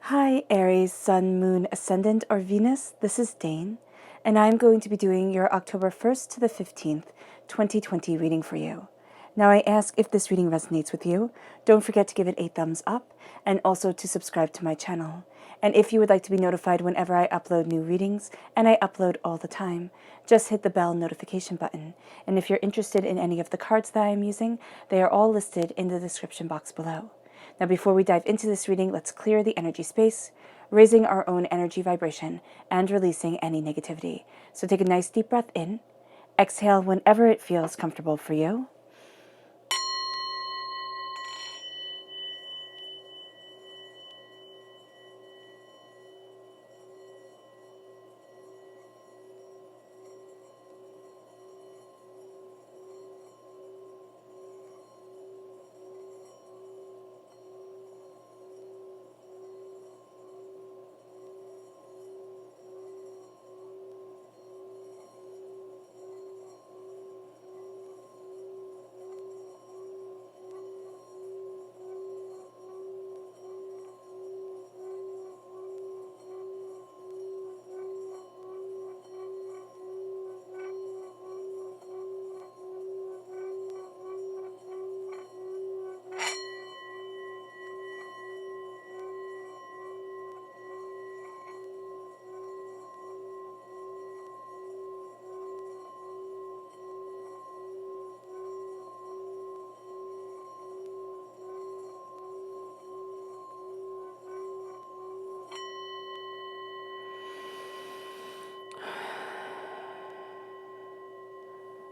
Hi, Aries, Sun, Moon, Ascendant, or Venus. This is Dane, and I'm going to be doing your October 1st to the 15th, 2020 reading for you. Now, I ask if this reading resonates with you. Don't forget to give it a thumbs up and also to subscribe to my channel. And if you would like to be notified whenever I upload new readings, and I upload all the time, just hit the bell notification button. And if you're interested in any of the cards that I am using, they are all listed in the description box below. Now, before we dive into this reading, let's clear the energy space, raising our own energy vibration and releasing any negativity. So take a nice deep breath in, exhale whenever it feels comfortable for you.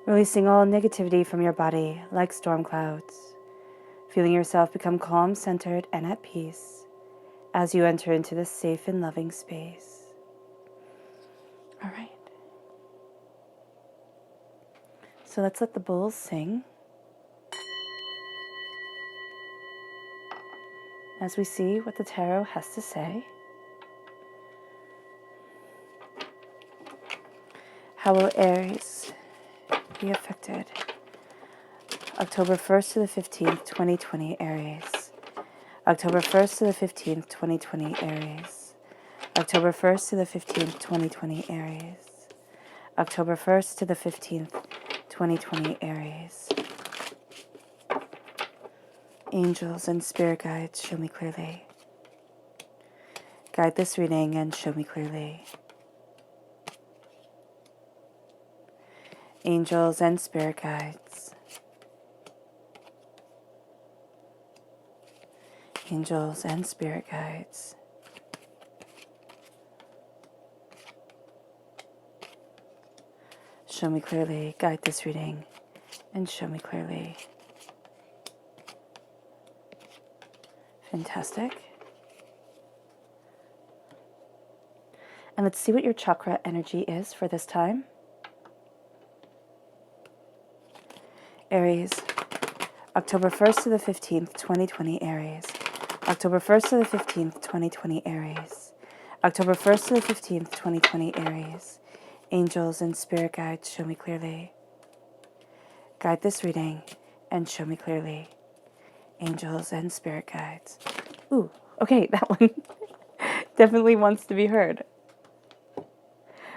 Releasing all negativity from your body like storm clouds. Feeling yourself become calm, centered, and at peace as you enter into this safe and loving space. All right. So let's let the bulls sing as we see what the tarot has to say. How will Aries be affected? October 1st to the 15th, 2020, Aries. October 1st to the 15th, 2020, Aries. October 1st to the 15th, 2020, Aries. October 1st to the 15th, 2020, Aries. Angels and spirit guides, show me clearly. Guide this reading and show me clearly. Angels and spirit guides. Angels and spirit guides. Show me clearly, guide this reading, and show me clearly. Fantastic. And let's see what your chakra energy is for this time. Aries, October 1st to the 15th, 2020, Aries. October 1st to the 15th, 2020, Aries. October 1st to the 15th, 2020, Aries. Angels and spirit guides, show me clearly. Guide this reading and show me clearly. Angels and spirit guides. Ooh, okay, that one definitely wants to be heard.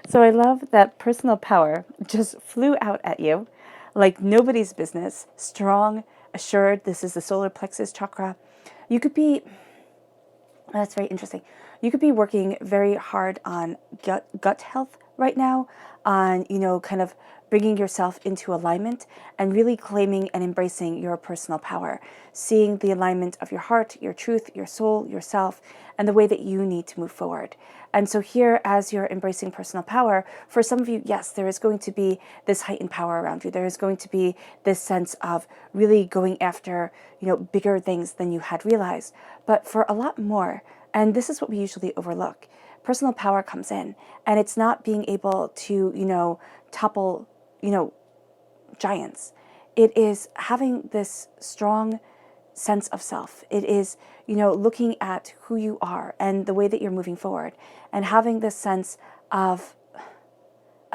So I love that personal power just flew out at you like nobody's business. Strong, assured. This is the solar plexus chakra. You could be, that's very interesting. You could be working very hard on gut health right now, on, kind of bringing yourself into alignment and really claiming and embracing your personal power, seeing the alignment of your heart, your truth, your soul, yourself, and the way that you need to move forward. And so here, as you're embracing personal power, for some of you, yes, there is going to be this heightened power around you. There is going to be this sense of really going after, bigger things than you had realized. But for a lot more, and this is what we usually overlook, personal power comes in, and it's not being able to, topple, giants. It is having this strong sense of self. It is, looking at who you are and the way that you're moving forward, and having this sense of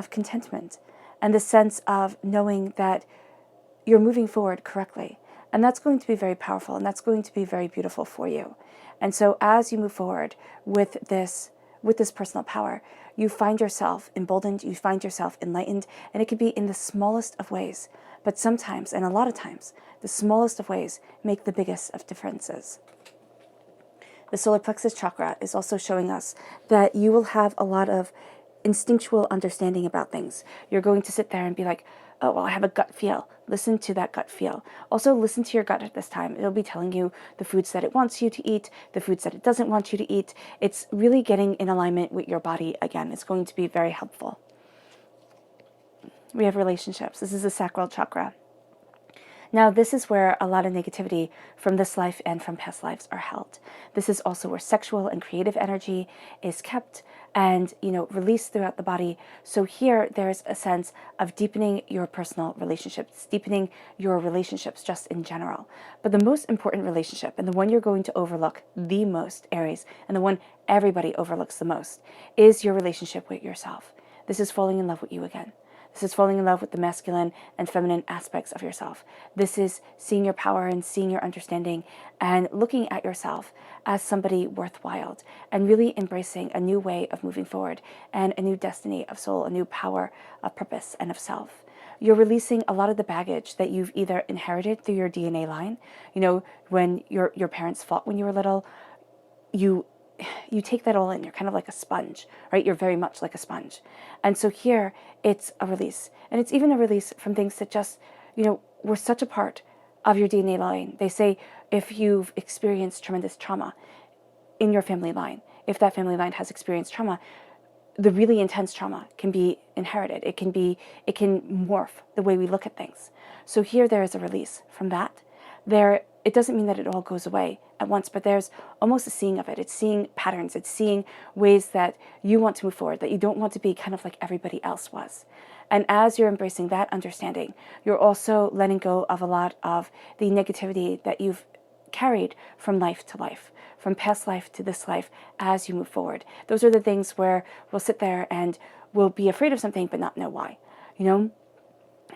contentment and the sense of knowing that you're moving forward correctly And that's going to be very powerful, and that's going to be very beautiful for you. And so as you move forward with this personal power, you find yourself emboldened, you find yourself enlightened, and it could be in the smallest of ways. But sometimes, and a lot of times, the smallest of ways make the biggest of differences. The solar plexus chakra is also showing us that you will have a lot of instinctual understanding about things. You're going to sit there and be like, oh, well, I have a gut feel. Listen to that gut feel. Also, listen to your gut at this time. It'll be telling you the foods that it wants you to eat, the foods that it doesn't want you to eat. It's really getting in alignment with your body again. It's going to be very helpful. We have relationships. This is the sacral chakra. Now, this is where a lot of negativity from this life and from past lives are held. This is also where sexual and creative energy is kept and, released throughout the body. So here, there's a sense of deepening your personal relationships, deepening your relationships just in general. But the most important relationship, and the one you're going to overlook the most, Aries, and the one everybody overlooks the most, is your relationship with yourself. This is falling in love with you again. This is falling in love with the masculine and feminine aspects of yourself. This is seeing your power and seeing your understanding and looking at yourself as somebody worthwhile and really embracing a new way of moving forward and a new destiny of soul, a new power of purpose and of self. You're releasing a lot of the baggage that you've either inherited through your DNA line. When your parents fought when you were little, you take that all in. You're kind of like a sponge, right? You're very much like a sponge. And so here it's a release. And it's even a release from things that just, were such a part of your DNA line. They say if you've experienced tremendous trauma in your family line, if that family line has experienced trauma, the really intense trauma can be inherited. It can morph the way we look at things. So here there is a release from that. It doesn't mean that it all goes away at once, but there's almost a seeing of it. It's seeing patterns. It's seeing ways that you want to move forward, that you don't want to be kind of like everybody else was. And as you're embracing that understanding, you're also letting go of a lot of the negativity that you've carried from life to life, from past life to this life as you move forward. Those are the things where we'll sit there and we'll be afraid of something but not know why,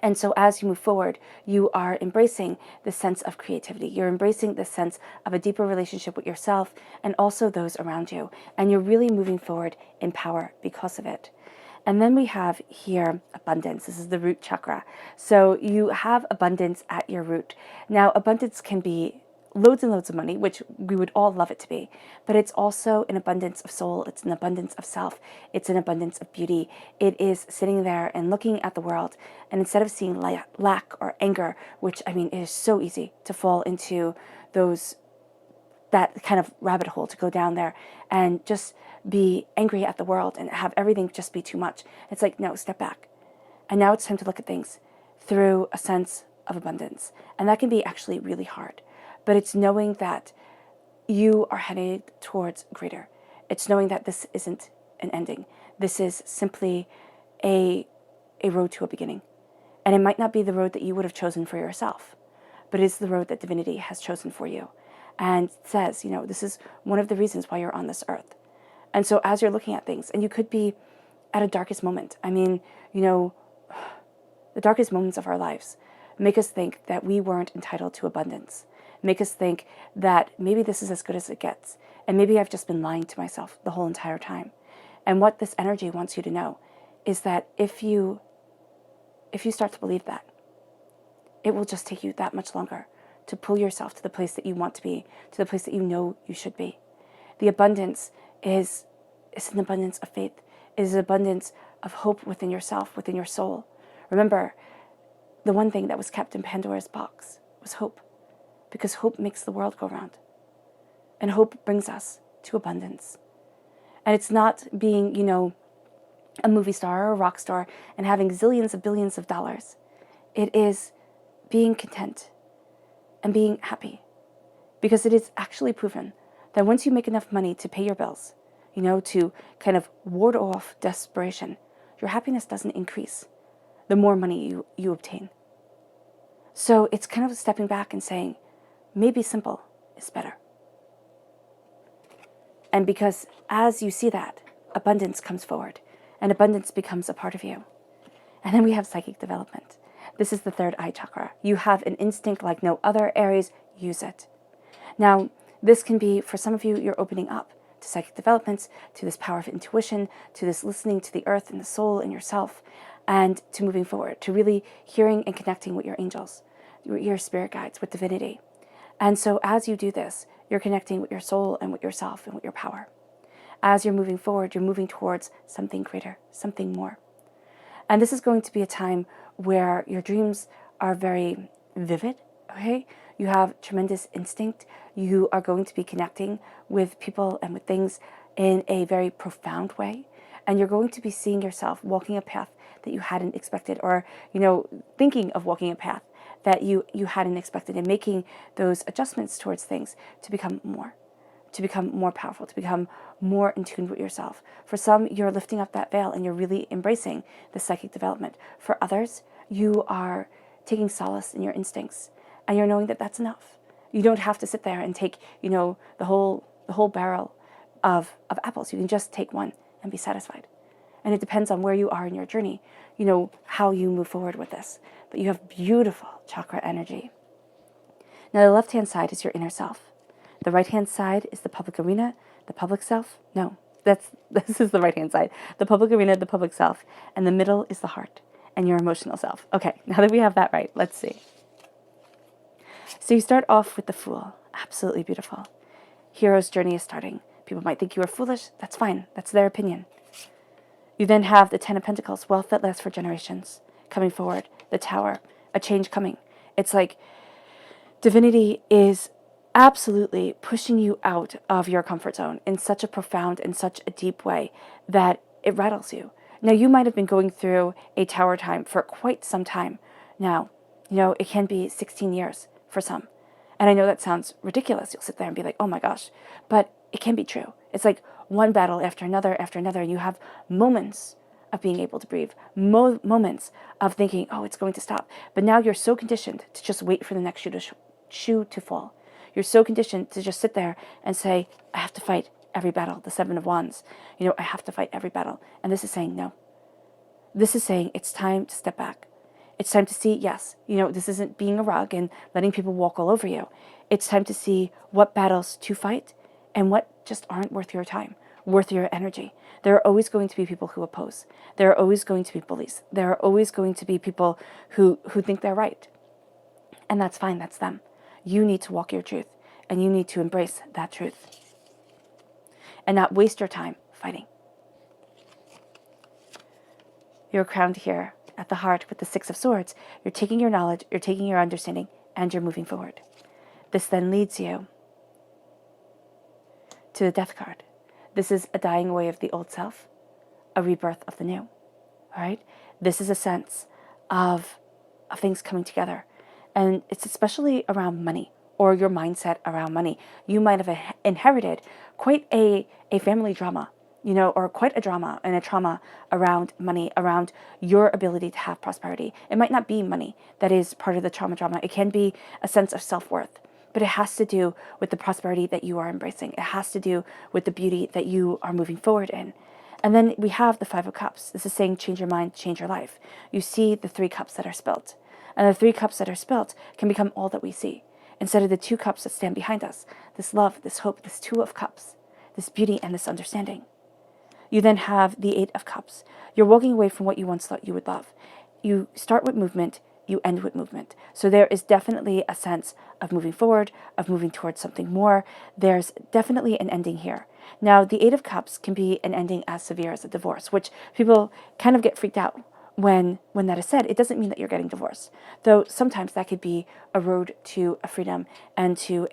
And so as you move forward, you are embracing the sense of creativity. You're embracing the sense of a deeper relationship with yourself and also those around you. And you're really moving forward in power because of it. And then we have here abundance. This is the root chakra. So you have abundance at your root. Now, abundance can be loads and loads of money, which we would all love it to be, but it's also an abundance of soul. It's an abundance of self. It's an abundance of beauty. It is sitting there and looking at the world, and instead of seeing lack or anger, which it is so easy to fall into that kind of rabbit hole, to go down there and just be angry at the world and have everything just be too much. It's like, no, step back. And now it's time to look at things through a sense of abundance. And that can be actually really hard. But it's knowing that you are headed towards greater. It's knowing that this isn't an ending. This is simply a road to a beginning. And it might not be the road that you would have chosen for yourself, but it's the road that divinity has chosen for you. And says, this is one of the reasons why you're on this earth. And so as you're looking at things, and you could be at a darkest moment. The darkest moments of our lives make us think that we weren't entitled to abundance. Make us think that maybe this is as good as it gets. And maybe I've just been lying to myself the whole entire time. And what this energy wants you to know is that if you start to believe that, it will just take you that much longer to pull yourself to the place that you want to be, to the place that you know you should be. The abundance is an abundance of faith. It is an abundance of hope within yourself, within your soul. Remember, the one thing that was kept in Pandora's box was hope. Because hope makes the world go round. And hope brings us to abundance. And it's not being, a movie star or a rock star and having zillions of billions of dollars. It is being content and being happy. Because it is actually proven that once you make enough money to pay your bills, to kind of ward off desperation, your happiness doesn't increase the more money you obtain. So it's kind of stepping back and saying, maybe simple is better. And because as you see that, abundance comes forward and abundance becomes a part of you. And then we have psychic development. This is the third eye chakra. You have an instinct like no other. Aries, use it. Now, this can be, for some of you, you're opening up to psychic developments, to this power of intuition, to this listening to the earth and the soul and yourself, and to moving forward, to really hearing and connecting with your angels, your spirit guides, with divinity. And so as you do this, you're connecting with your soul and with yourself and with your power. As you're moving forward, you're moving towards something greater, something more. And this is going to be a time where your dreams are very vivid, okay? You have tremendous instinct. You are going to be connecting with people and with things in a very profound way. And you're going to be seeing yourself walking a path that you hadn't expected, or, thinking of walking a path that you hadn't expected, and making those adjustments towards things to become more powerful, to become more in tune with yourself. For some, you're lifting up that veil and you're really embracing the psychic development. For others, you are taking solace in your instincts and you're knowing that that's enough. You don't have to sit there and take, the whole barrel of apples. You can just take one and be satisfied. And it depends on where you are in your journey, how you move forward with this. But you have beautiful chakra energy. Now, the left-hand side is your inner self. The right-hand side is the public arena, the public self. No, this is the right-hand side. The public arena, the public self. And the middle is the heart and your emotional self. Okay, now that we have that right, let's see. So you start off with the Fool. Absolutely beautiful. Hero's journey is starting. People might think you are foolish. That's fine. That's their opinion. You then have the Ten of Pentacles, wealth that lasts for generations, coming forward. The Tower, a change coming. It's like divinity is absolutely pushing you out of your comfort zone in such a profound and such a deep way that it rattles you. Now, you might have been going through a tower time for quite some time now. It can be 16 years for some. And I know that sounds ridiculous. You'll sit there and be like, oh my gosh. But it can be true. It's like one battle after another, and you have moments of being able to breathe, moments of thinking, oh, it's going to stop. But now you're so conditioned to just wait for the next shoe to fall. You're so conditioned to just sit there and say, I have to fight every battle. The Seven of Wands, I have to fight every battle. And this is saying no. This is saying it's time to step back. It's time to see, yes, this isn't being a rug and letting people walk all over you. It's time to see what battles to fight and what just aren't worth your time, worth your energy. There are always going to be people who oppose. There are always going to be bullies. There are always going to be people who think they're right. And that's fine, that's them. You need to walk your truth, and you need to embrace that truth and not waste your time fighting. You're crowned here at the heart with the Six of Swords. You're taking your knowledge, you're taking your understanding, and you're moving forward. This then leads you to the Death card. This is a dying away of the old self, a rebirth of the new. All right? This is a sense of things coming together. And it's especially around money, or your mindset around money. You might have inherited quite a family drama, or quite a drama and a trauma around money, around your ability to have prosperity. It might not be money that is part of the trauma. It can be a sense of self-worth, but it has to do with the prosperity that you are embracing. It has to do with the beauty that you are moving forward in. And then we have the Five of Cups. This is saying change your mind, change your life. You see the 3 cups that are spilt. And the 3 cups that are spilt can become all that we see. Instead of the 2 cups that stand behind us, this love, this hope, this 2 of cups, this beauty and this understanding. You then have the 8 of Cups. You're walking away from what you once thought you would love. You start with movement, you end with movement. So there is definitely a sense of moving forward, of moving towards something more. There's definitely an ending here. Now, the 8 of Cups can be an ending as severe as a divorce, which people kind of get freaked out when that is said. It doesn't mean that you're getting divorced, though sometimes that could be a road to a freedom and to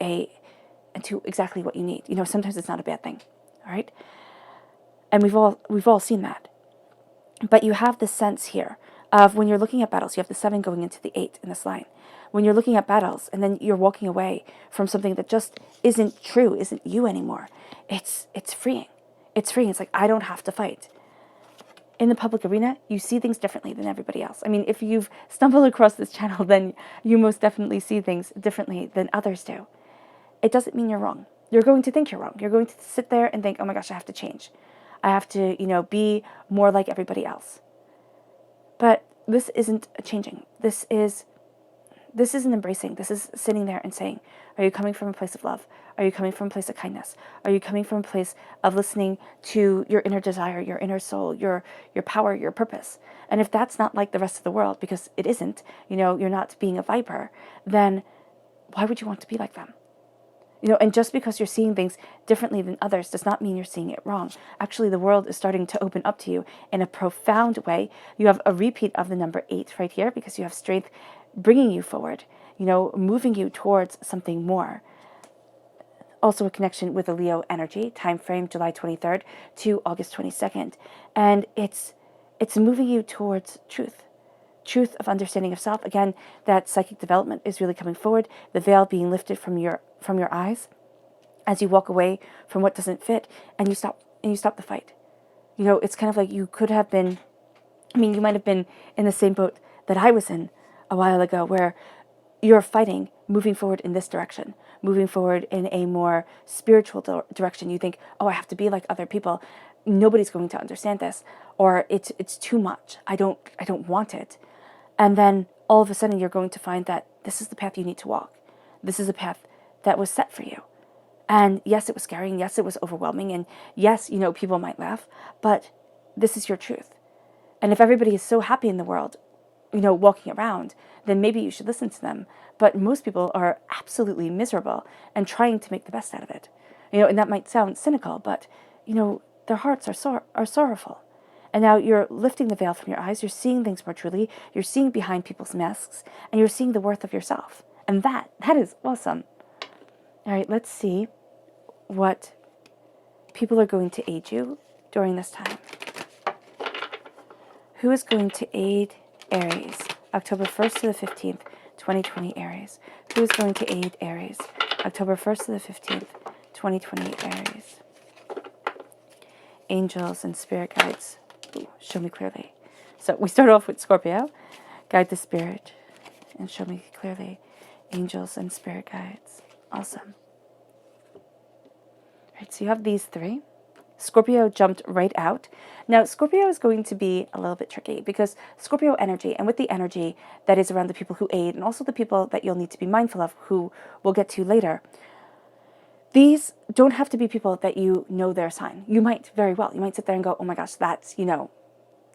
exactly what you need. Sometimes it's not a bad thing, all right? And we've all seen that. But you have this sense here of when you're looking at battles, you have the 7 going into the 8 in this line. When you're looking at battles and then you're walking away from something that just isn't true, isn't you anymore, it's freeing. It's freeing. It's like, I don't have to fight. In the public arena, you see things differently than everybody else. I mean, if you've stumbled across this channel, then you most definitely see things differently than others do. It doesn't mean you're wrong. You're going to think you're wrong. You're going to sit there and think, oh my gosh, I have to change. I have to, be more like everybody else. But this isn't a changing. This is an embracing. This is sitting there and saying, are you coming from a place of love? Are you coming from a place of kindness? Are you coming from a place of listening to your inner desire, your inner soul, your power, your purpose? And if that's not like the rest of the world, because it isn't, you're not being a viper, then why would you want to be like them? And just because you're seeing things differently than others does not mean you're seeing it wrong. Actually, the world is starting to open up to you in a profound way. You have a repeat of the number 8 right here because you have strength bringing you forward, moving you towards something more. Also a connection with the Leo energy, time frame July 23rd to August 22nd. And it's moving you towards truth of understanding of self. Again, that psychic development is really coming forward, the veil being lifted from your eyes as you walk away from what doesn't fit, and you stop the fight. It's kind of like you could have been, you might have been in the same boat that I was in a while ago, where you're fighting, moving forward in this direction, moving forward in a more spiritual direction. You think, oh, I have to be like other people. Nobody's going to understand this, or it's too much. I don't want it. And then all of a sudden you're going to find that this is the path you need to walk. This is a path that was set for you. And yes, it was scary, and yes, it was overwhelming, and yes, people might laugh, but this is your truth. And if everybody is so happy in the world, walking around, then maybe you should listen to them. But most people are absolutely miserable and trying to make the best out of it. And that might sound cynical, but, their hearts are sorrowful. And now you're lifting the veil from your eyes. You're seeing things more truly. You're seeing behind people's masks, and you're seeing the worth of yourself. And that is awesome. All right, let's see what people are going to aid you during this time. Who is going to aid Aries? October 1st to the 15th, 2020 Aries. Who is going to aid Aries? October 1st to the 15th, 2020 Aries. Angels and spirit guides. Ooh, show me clearly. So we start off with Scorpio. Guide the spirit and show me clearly. Angels and spirit guides. Awesome. All right, so you have these 3. Scorpio jumped right out. Now, Scorpio is going to be a little bit tricky because Scorpio energy, and with the energy that is around the people who aid, and also the people that you'll need to be mindful of, who we'll get to later, these don't have to be people that you know their sign. You might very well. You might sit there and go, oh my gosh, that's,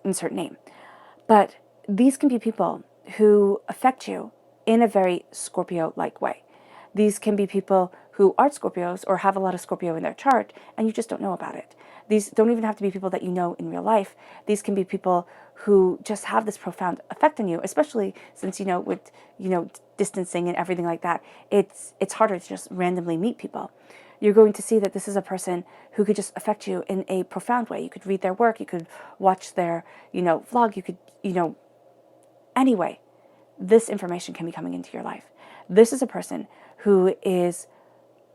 insert name. But these can be people who affect you in a very Scorpio-like way. These can be people who aren't Scorpios or have a lot of Scorpio in their chart, and you just don't know about it. These don't even have to be people that you know in real life. These can be people who just have this profound effect on you, especially since, with, distancing and everything like that, it's harder to just randomly meet people. You're going to see that this is a person who could just affect you in a profound way. You could read their work, you could watch their, vlog, you could, anyway, this information can be coming into your life. This is a person who is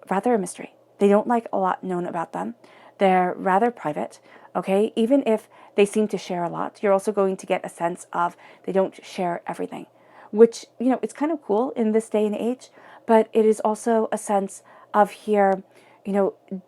rather a mystery. They don't like a lot known about them. They're rather private, okay? Even if they seem to share a lot, you're also going to get a sense of they don't share everything, which, it's kind of cool in this day and age, but it is also a sense of here,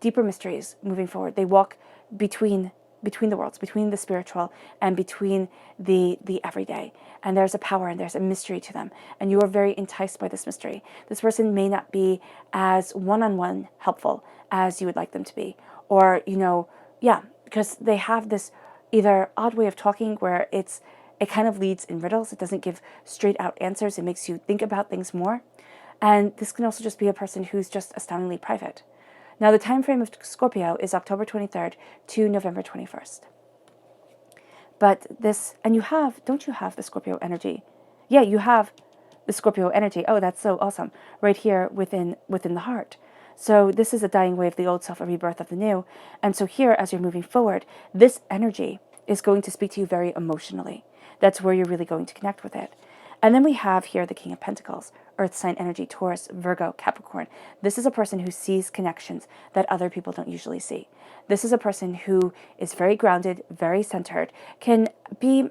deeper mysteries moving forward. They walk between the worlds, between the spiritual and between the everyday. And there's a power and there's a mystery to them. And you are very enticed by this mystery. This person may not be as one-on-one helpful as you would like them to be. Or, because they have this either odd way of talking where it kind of leads in riddles. It doesn't give straight out answers. It makes you think about things more. And this can also just be a person who's just astoundingly private. Now, the time frame of Scorpio is October 23rd to November 21st. But this, and don't you have the Scorpio energy? Yeah, you have the Scorpio energy. Oh, that's so awesome. Right here within the heart. So this is a dying away of the old self, a rebirth of the new. And so here, as you're moving forward, this energy is going to speak to you very emotionally. That's where you're really going to connect with it. And then we have here the King of Pentacles, Earth sign energy, Taurus, Virgo, Capricorn. This is a person who sees connections that other people don't usually see. This is a person who is very grounded, very centered, can be,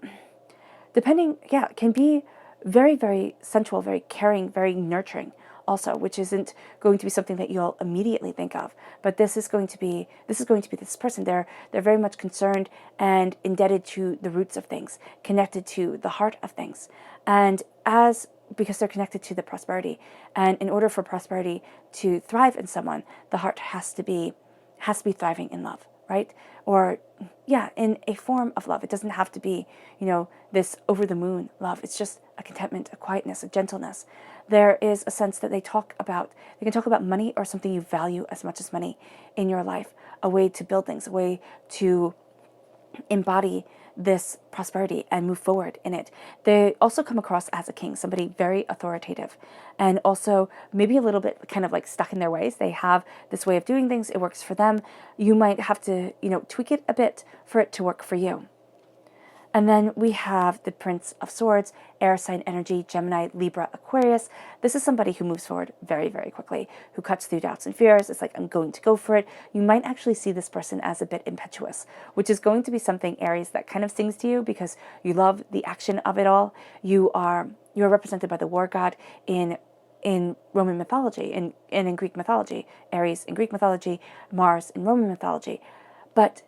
can be very, very sensual, very caring, very nurturing also, which isn't going to be something that you'll immediately think of. But this is going to be this person. They're very much concerned and indebted to the roots of things, connected to the heart of things. And because they're connected to the prosperity. And in order for prosperity to thrive in someone, the heart has to be thriving in love, right? Or in a form of love. It doesn't have to be, this over the moon love. It's just a contentment, a quietness, a gentleness. There is a sense that they can talk about money or something you value as much as money in your life, a way to build things, a way to embody this prosperity and move forward in it. They also come across as a king, somebody very authoritative, and also maybe a little bit kind of like stuck in their ways. They have this way of doing things. It works for them. You might have to, tweak it a bit for it to work for you. And then we have the Prince of Swords, air sign energy, Gemini, Libra, Aquarius. This is somebody who moves forward very, very quickly, who cuts through doubts and fears. It's like, I'm going to go for it. You might actually see this person as a bit impetuous, which is going to be something, Aries, that kind of sings to you because you love the action of it all. You are represented by the war god in Roman mythology and in Greek mythology. Aries in Greek mythology, Mars in Roman mythology. But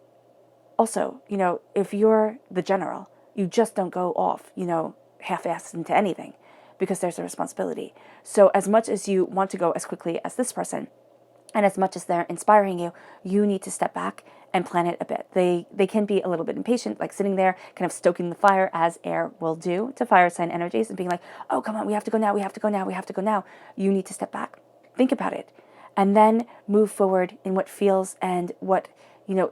also, if you're the general, you just don't go off, half-assed into anything because there's a responsibility. So as much as you want to go as quickly as this person, and as much as they're inspiring you, you need to step back and plan it a bit. They can be a little bit impatient, like sitting there, kind of stoking the fire, as air will do to fire sign energies, and being like, oh, come on, we have to go now, we have to go now, we have to go now. You need to step back, think about it, and then move forward in what feels and what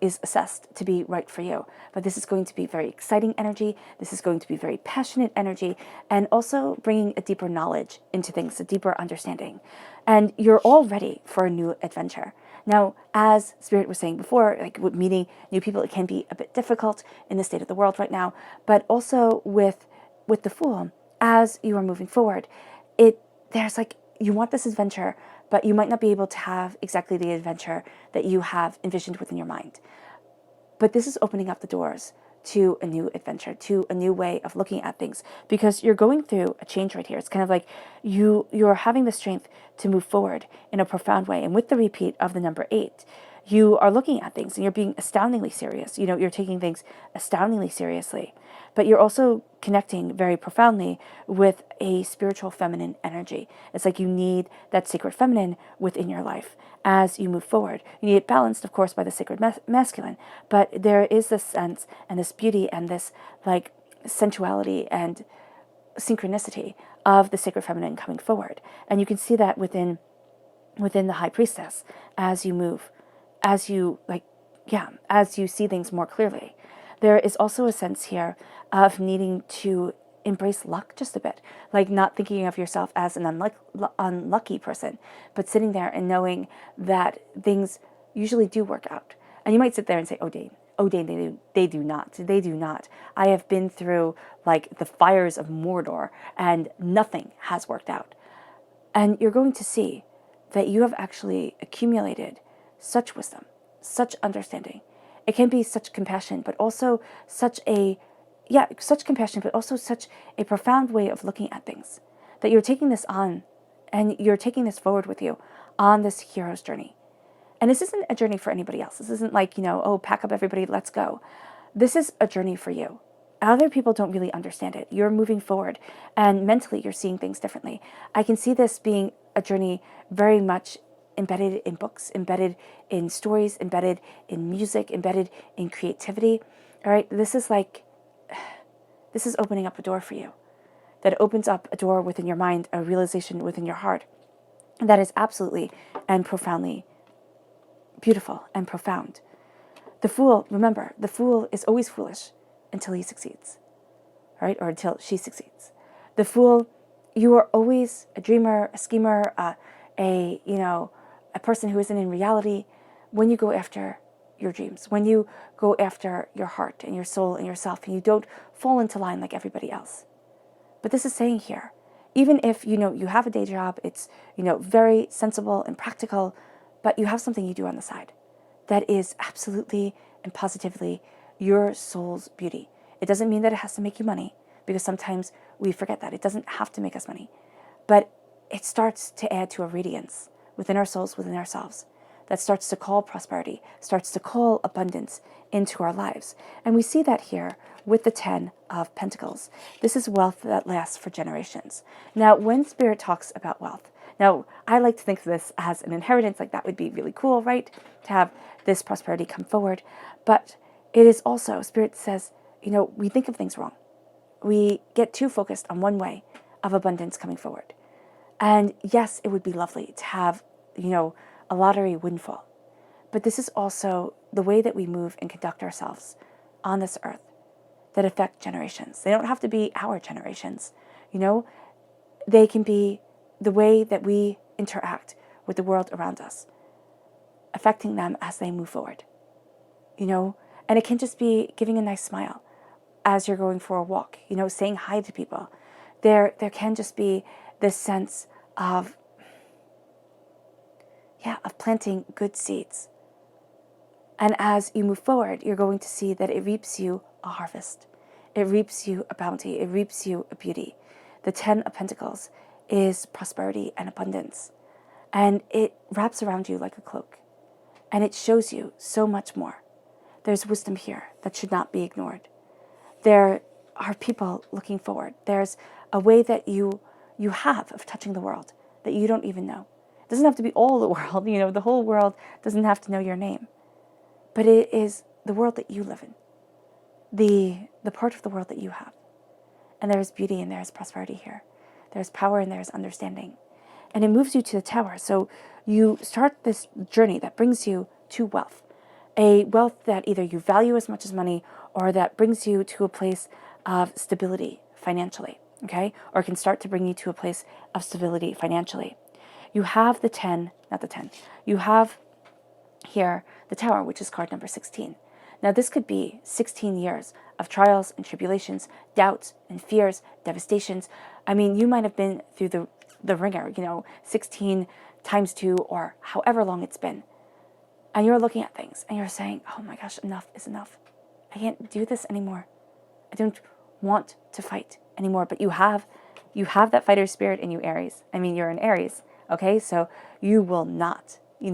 is assessed to be right for you. But this is going to be very exciting energy. This is going to be very passionate energy, and also bringing a deeper knowledge into things, a deeper understanding. And you're all ready for a new adventure. Now, as Spirit was saying before, like with meeting new people, it can be a bit difficult in the state of the world right now, but also with the Fool, as you are moving forward, there's like, you want this adventure, but you might not be able to have exactly the adventure that you have envisioned within your mind. But this is opening up the doors to a new adventure, to a new way of looking at things, because you're going through a change right here. It's kind of like you're having the strength to move forward in a profound way. And with the repeat of the number 8, you are looking at things and you're being astoundingly serious. You're taking things astoundingly seriously, but you're also connecting very profoundly with a spiritual feminine energy. It's like you need that sacred feminine within your life as you move forward. You need it balanced, of course, by the sacred masculine, but there is this sense and this beauty and this like sensuality and synchronicity of the sacred feminine coming forward. And you can see that within the High Priestess as you move, as you see things more clearly. There is also a sense here of needing to embrace luck just a bit, like not thinking of yourself as an unlucky person, but sitting there and knowing that things usually do work out. And you might sit there and say, oh, Dane, they do not. I have been through like the fires of Mordor and nothing has worked out. And you're going to see that you have actually accumulated such wisdom, such understanding. It can be such compassion, but also such a profound way of looking at things, that you're taking this on and you're taking this forward with you on this hero's journey. And this isn't a journey for anybody else. This isn't like, oh, pack up everybody, let's go. This is a journey for you. Other people don't really understand it. You're moving forward and mentally you're seeing things differently. I can see this being a journey very much embedded in books, embedded in stories, embedded in music, embedded in creativity. All right, this is opening up a door for you. That opens up a door within your mind, a realization within your heart that is absolutely and profoundly beautiful and profound. The Fool, remember, the Fool is always foolish until he succeeds, right? Or until she succeeds. The Fool, you are always a dreamer, a schemer, a person who isn't in reality when you go after your dreams, when you go after your heart and your soul and yourself, and you don't fall into line like everybody else. But this is saying here, even if you have a day job, it's very sensible and practical, but you have something you do on the side that is absolutely and positively your soul's beauty. It doesn't mean that it has to make you money, because sometimes we forget that. It doesn't have to make us money. But it starts to add to a radiance within our souls, within ourselves, that starts to call prosperity, starts to call abundance into our lives. And we see that here with the 10 of Pentacles. This is wealth that lasts for generations. Now, when Spirit talks about wealth, now I like to think of this as an inheritance, like that would be really cool, right? To have this prosperity come forward. But it is also, Spirit says, we think of things wrong. We get too focused on one way of abundance coming forward. And yes, it would be lovely to have, a lottery windfall. But this is also the way that we move and conduct ourselves on this earth that affect generations. They don't have to be our generations. They can be the way that we interact with the world around us, affecting them as they move forward. And it can just be giving a nice smile as you're going for a walk, saying hi to people. There can just be this sense of planting good seeds. And as you move forward, you're going to see that it reaps you a harvest. It reaps you a bounty. It reaps you a beauty. The 10 of Pentacles is prosperity and abundance. And it wraps around you like a cloak. And it shows you so much more. There's wisdom here that should not be ignored. There are people looking forward. There's a way that you have of touching the world that you don't even know. It doesn't have to be all the world. The whole world doesn't have to know your name. But it is the world that you live in, the part of the world that you have. And there is beauty and there is prosperity here. There's power and there's understanding. And it moves you to the tower. So you start this journey that brings you to wealth. A wealth that either you value as much as money or that brings you to a place of stability financially, okay? Or can start to bring you to a place of stability financially. You have you have here the tower, which is card number 16. Now this could be 16 years of trials and tribulations, doubts and fears, devastations. I mean, you might have been through the ringer, 16 times 2 or however long it's been. And you're looking at things and you're saying, oh my gosh, enough is enough. I can't do this anymore. I don't want to fight anymore. But you have that fighter spirit in you, Aries. I mean, you're an Aries, okay? So you will not, you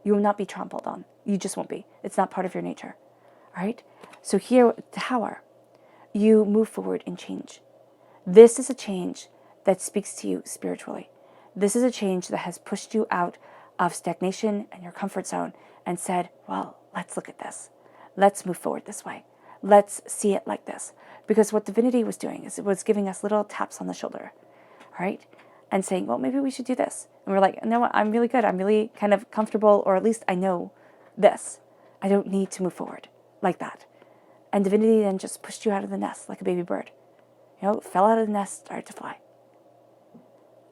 will not be trampled on. You just won't be. It's not part of your nature, all right? So here, the tower, you move forward and change. This is a change that speaks to you spiritually. This is a change that has pushed you out of stagnation and your comfort zone and said, well, let's look at this. Let's move forward this way. Let's see it like this. Because what divinity was doing is it was giving us little taps on the shoulder, all right? And saying, well, maybe we should do this. And we're like, no, I'm really good. I'm really kind of comfortable, or at least I know this. I don't need to move forward like that. And divinity then just pushed you out of the nest like a baby bird. Fell out of the nest, started to fly.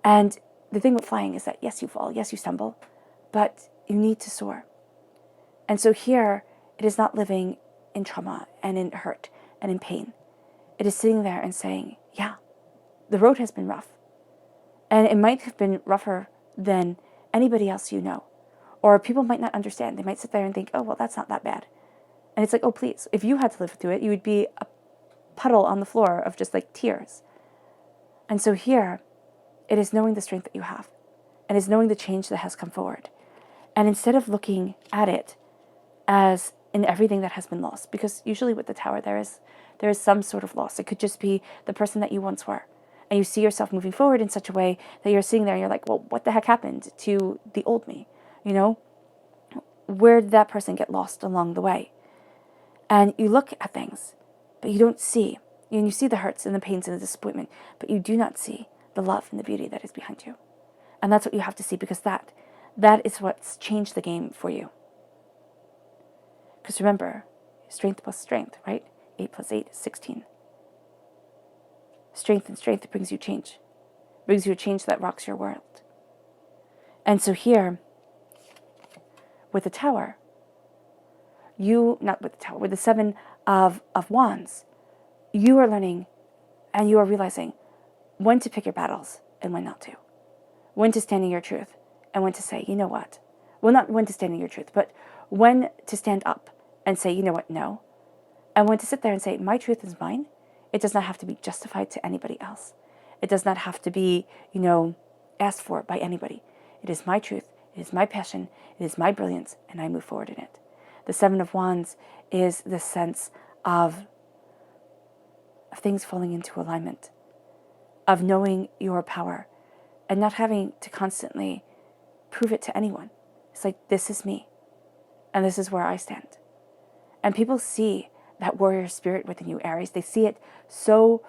And the thing with flying is that, yes, you fall, yes, you stumble, but you need to soar. And so here, it is not living in trauma and in hurt and in pain. It is sitting there and saying, yeah, the road has been rough. And it might have been rougher than anybody else you know. Or people might not understand. They might sit there and think, oh, well, that's not that bad. And it's like, oh, please, if you had to live through it, you would be a puddle on the floor of just like tears. And so here, it is knowing the strength that you have. And it's knowing the change that has come forward. And instead of looking at it as in everything that has been lost, because usually with the tower, there is some sort of loss. It could just be the person that you once were. And you see yourself moving forward in such a way that you're sitting there and you're like, well, what the heck happened to the old me? Where did that person get lost along the way? And you look at things, but you don't see. And you see the hurts and the pains and the disappointment, but you do not see the love and the beauty that is behind you. And that's what you have to see, because that is what's changed the game for you. Because remember, strength plus strength, right? 8 plus 8 is 16. Strength and strength brings you change. Brings you a change that rocks your world. And so here, with the tower, with the 7 of wands, you are learning and you are realizing when to pick your battles and when not to. When to stand in your truth and when to say, you know what? Well, not when to stand in your truth, but when to stand up and say, you know what, no. And when to sit there and say, my truth is mine. It does not have to be justified to anybody else. It does not have to be, asked for by anybody. It is my truth. It is my passion. It is my brilliance, and I move forward in it. The Seven of Wands is the sense of things falling into alignment, of knowing your power and not having to constantly prove it to anyone. It's like, this is me, and this is where I stand. And people see that warrior spirit within you, Aries. They see it so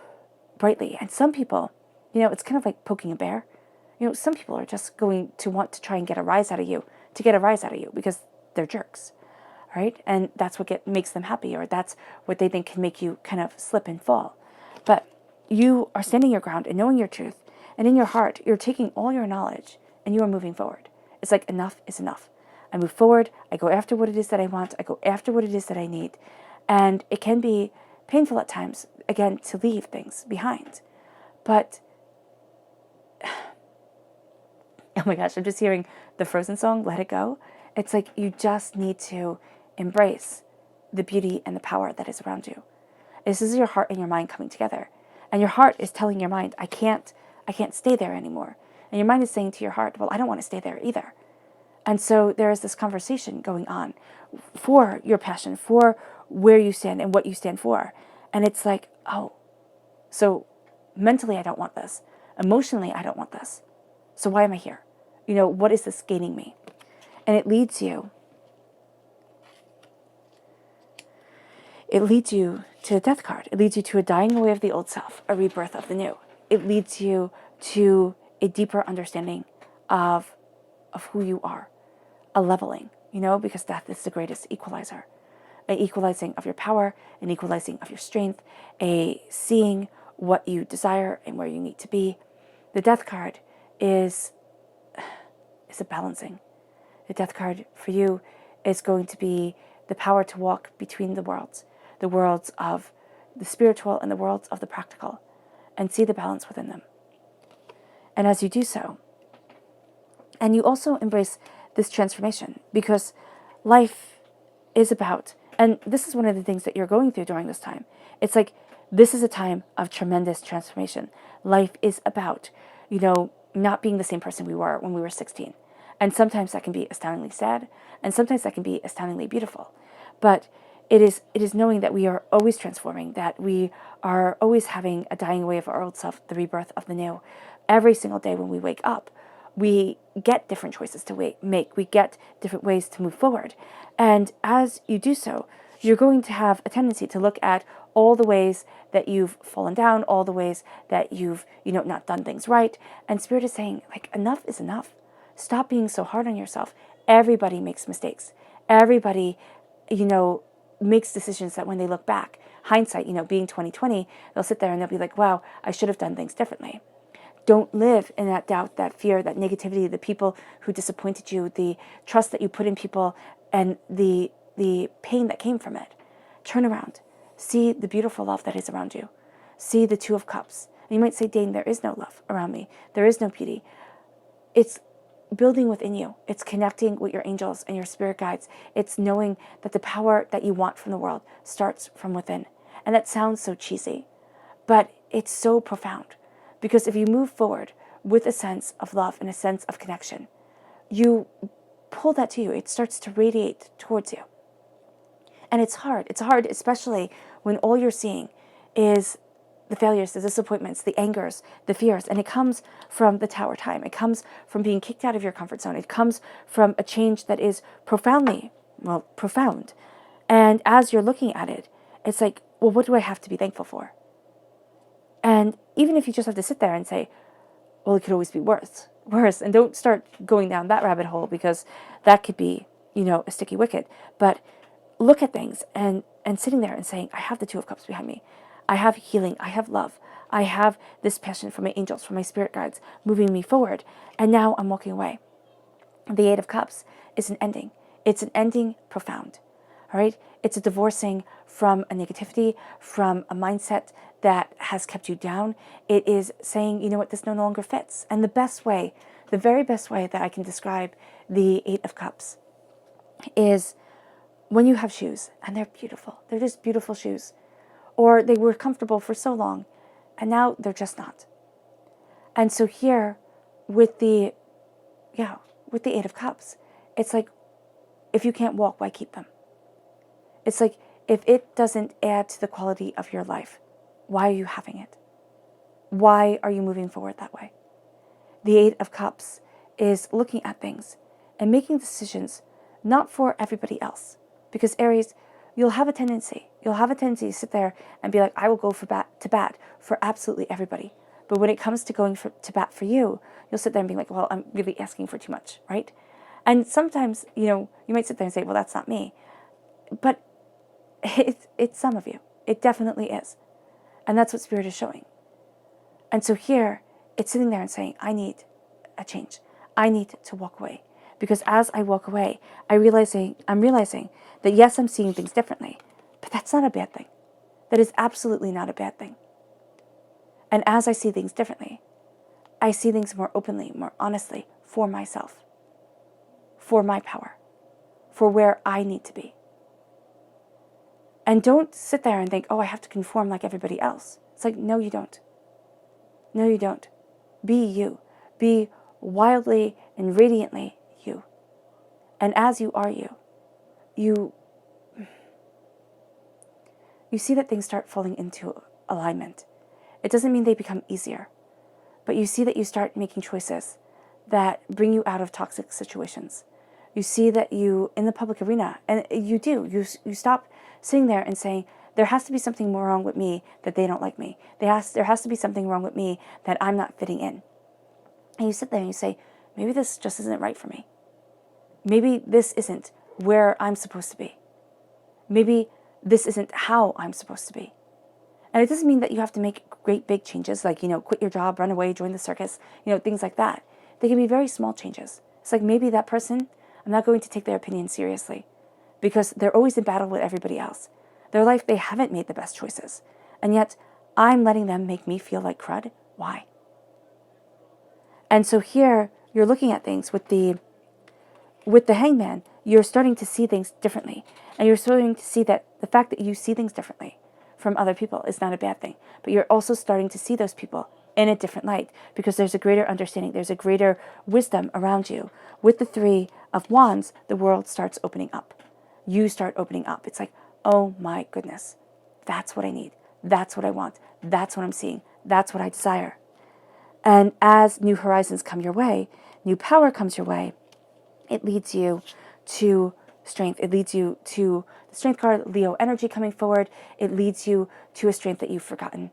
brightly. And some people, it's kind of like poking a bear. Some people are just going to want to try and get a rise out of you, because they're jerks, right? And that's what makes them happy, or that's what they think can make you kind of slip and fall. But you are standing your ground and knowing your truth, and in your heart, you're taking all your knowledge and you are moving forward. It's like, enough is enough. I move forward. I go after what it is that I want. I go after what it is that I need. And it can be painful at times, again, to leave things behind. But, oh my gosh, I'm just hearing the Frozen song, Let It Go. It's like you just need to embrace the beauty and the power that is around you. This is your heart and your mind coming together. And your heart is telling your mind, I can't stay there anymore. And your mind is saying to your heart, well, I don't want to stay there either. And so there is this conversation going on for your passion, for where you stand and what you stand for. And it's like, oh, so mentally I don't want this. Emotionally I don't want this. So why am I here? What is this gaining me? And it leads you to the death card. It leads you to a dying away of the old self, a rebirth of the new. It leads you to a deeper understanding of who you are, a leveling, because death is the greatest equalizer. An equalizing of your power, an equalizing of your strength, a seeing what you desire and where you need to be. The death card is a balancing. The death card for you is going to be the power to walk between the worlds of the spiritual and the worlds of the practical, and see the balance within them. And as you do so, and you also embrace this transformation, because life is about, and this is one of the things that you're going through during this time. It's like, this is a time of tremendous transformation. Life is about, not being the same person we were when we were 16. And sometimes that can be astoundingly sad, and sometimes that can be astoundingly beautiful. But it is knowing that we are always transforming, that we are always having a dying away of our old self, the rebirth of the new. Every single day when we wake up, we get different choices to make. We get different ways to move forward. And as you do so, you're going to have a tendency to look at all the ways that you've fallen down, all the ways that you've, not done things right. And Spirit is saying, like, enough is enough. Stop being so hard on yourself. Everybody makes mistakes. Everybody, makes decisions that when they look back, hindsight, being 2020, they'll sit there and they'll be like, wow, I should have done things differently. Don't live in that doubt, that fear, that negativity, the people who disappointed you, the trust that you put in people, and the pain that came from it. Turn around. See the beautiful love that is around you. See the Two of Cups. And you might say, Dane, there is no love around me. There is no beauty. It's building within you. It's connecting with your angels and your spirit guides. It's knowing that the power that you want from the world starts from within. And that sounds so cheesy, but it's so profound. Because if you move forward with a sense of love and a sense of connection, you pull that to you. It starts to radiate towards you. And it's hard. It's hard, especially when all you're seeing is the failures, the disappointments, the angers, the fears. And it comes from the tower time. It comes from being kicked out of your comfort zone. It comes from a change that is profound. And as you're looking at it, it's like, well, what do I have to be thankful for? And even if you just have to sit there and say, well, it could always be worse. And don't start going down that rabbit hole, because that could be, a sticky wicket. But look at things and sitting there and saying, I have the Two of Cups behind me. I have healing. I have love. I have this passion for my angels, for my spirit guides, moving me forward. And now I'm walking away. The Eight of Cups is an ending. It's an ending profound. All right? It's a divorcing from a negativity, from a mindset that has kept you down. It is saying, you know what, this no longer fits. And the very best way that I can describe the Eight of Cups is when you have shoes and they're beautiful. They're just beautiful shoes. Or they were comfortable for so long and now they're just not. And so here, with the Eight of Cups, it's like, if you can't walk, why keep them? It's like, if it doesn't add to the quality of your life, why are you having it? Why are you moving forward that way? The Eight of Cups is looking at things and making decisions not for everybody else. Because Aries, you'll have a tendency to sit there and be like, I will go to bat for absolutely everybody. But when it comes to going to bat for you, you'll sit there and be like, well, I'm really asking for too much, right? And sometimes, you might sit there and say, well, that's not me. But it's some of you. It definitely is. And that's what Spirit is showing. And so here, it's sitting there and saying, I need a change. I need to walk away. Because as I walk away, I'm realizing that yes, I'm seeing things differently, but that's not a bad thing. That is absolutely not a bad thing. And as I see things differently, I see things more openly, more honestly, for myself, for my power, for where I need to be. And don't sit there and think, oh, I have to conform like everybody else. It's like, no, you don't. No, you don't. Be you. Be wildly and radiantly you. And as you are you see that things start falling into alignment. It doesn't mean they become easier, but you see that you start making choices that bring you out of toxic situations. You see that you, in the public arena, and you stop sitting there and saying, there has to be something more wrong with me that they don't like me. There has to be something wrong with me that I'm not fitting in. And you sit there and you say, maybe this just isn't right for me. Maybe this isn't where I'm supposed to be. Maybe this isn't how I'm supposed to be. And it doesn't mean that you have to make great big changes, like, quit your job, run away, join the circus, things like that. They can be very small changes. It's like, maybe that person, I'm not going to take their opinion seriously because they're always in battle with everybody else. Their life, they haven't made the best choices. And yet, I'm letting them make me feel like crud. Why? And so here, you're looking at things with the Hangman, you're starting to see things differently. And you're starting to see that the fact that you see things differently from other people is not a bad thing. But you're also starting to see those people in a different light because there's a greater understanding, there's a greater wisdom around you. With the Three of Wands, the world starts opening up. You start opening up. It's like, oh my goodness, that's what I need. That's what I want. That's what I'm seeing. That's what I desire. And as new horizons come your way, new power comes your way, it leads you to strength. It leads you to the Strength card, Leo energy coming forward. It leads you to a strength that you've forgotten.